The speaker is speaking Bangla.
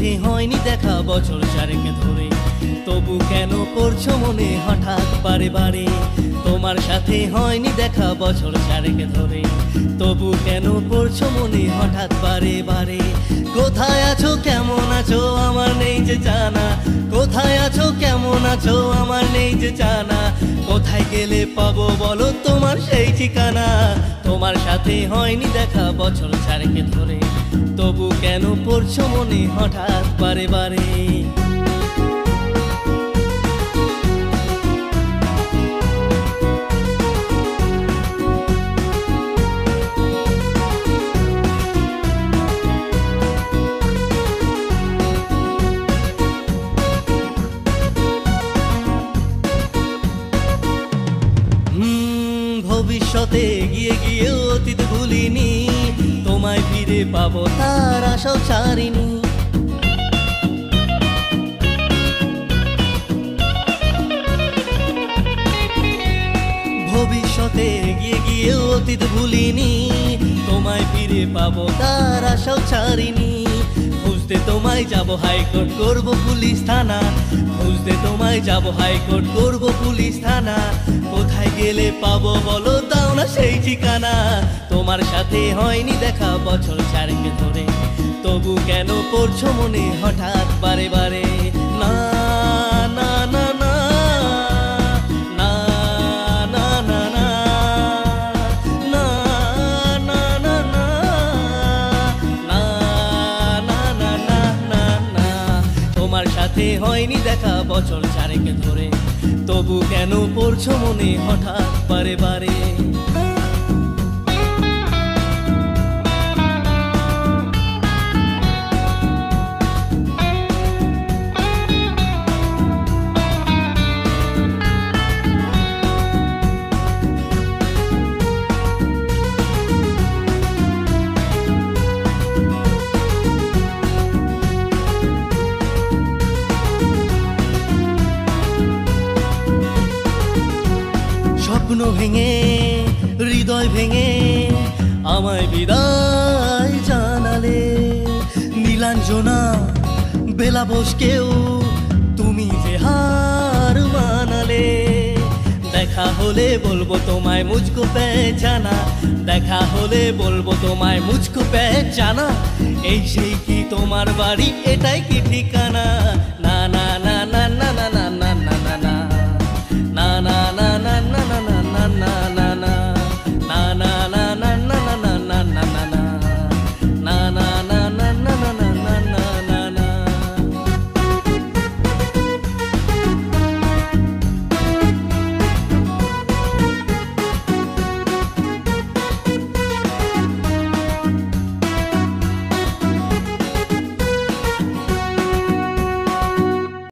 সাথে হয়নি দেখা বছর চারেক ধরে, তবু কেন করছো মনে হঠাৎ বারে বারে? তোমার সাথে হয়নি দেখা বছর চারেক ধরে, তবু কেন করছো মনে হঠাৎ বারে বারে? কোথায় আছো কেমন আছো আমার নেই যে জানা, কোথায় আছো কেমন আছো আমার নেই যে জানা। কোথায় গেলে পাবো বলো তোমার সেই ঠিকানা? তোমার সাথে হয়নি দেখা বছর চারেক ধরে, তবু কেন পড়ছো মনে হঠাৎ বারে বারে? ভবিষ্যতে গিয়ে গিয়ে অতীত ভুলিনি, তোমায় ফিরে পাবো তার আশাও ছাড়িনি। ভবিষ্যতে গিয়ে গিয়ে অতীত ভুলিনি, তোমায় ফিরে পাবো তার আশাও ছাড়িনি। খুঁজতে তোমায় যাবো হাইকোর্ট করবো পুলিশ থানা, খুঁজতে তোমায় যাবো হাইকোর্ট করবো পুলিশ থানা। কোথায় গেলে পাবো বলো দাও না সেই ঠিকানা? তোমার সাথে হয়নি দেখা বছর চারেক ধরে, তবু কেন পড়ছো মনে হঠাৎ বারে বারে? না না না না না না না না না না না না না না না না। তোমার সাথে হয়নি দেখা বছর চারেক ধরে, তবু কেন পড়ছো মনে হঠাৎ বারে বারে? স্বপ্ন ভেঙে হৃদয় ভেঙে আমায় বিদায় জানালে, নীলাঞ্জনা বেলা বসকেও তুমি যে হার মানালে। দেখা হলে বলবো তোমায় মুঝকো পেহচানা, দেখা হলে বলবো তোমায় মুঝকো পেহচানা। এই সেই কি তোমার বাড়ি, এটাই কি ঠিকানা?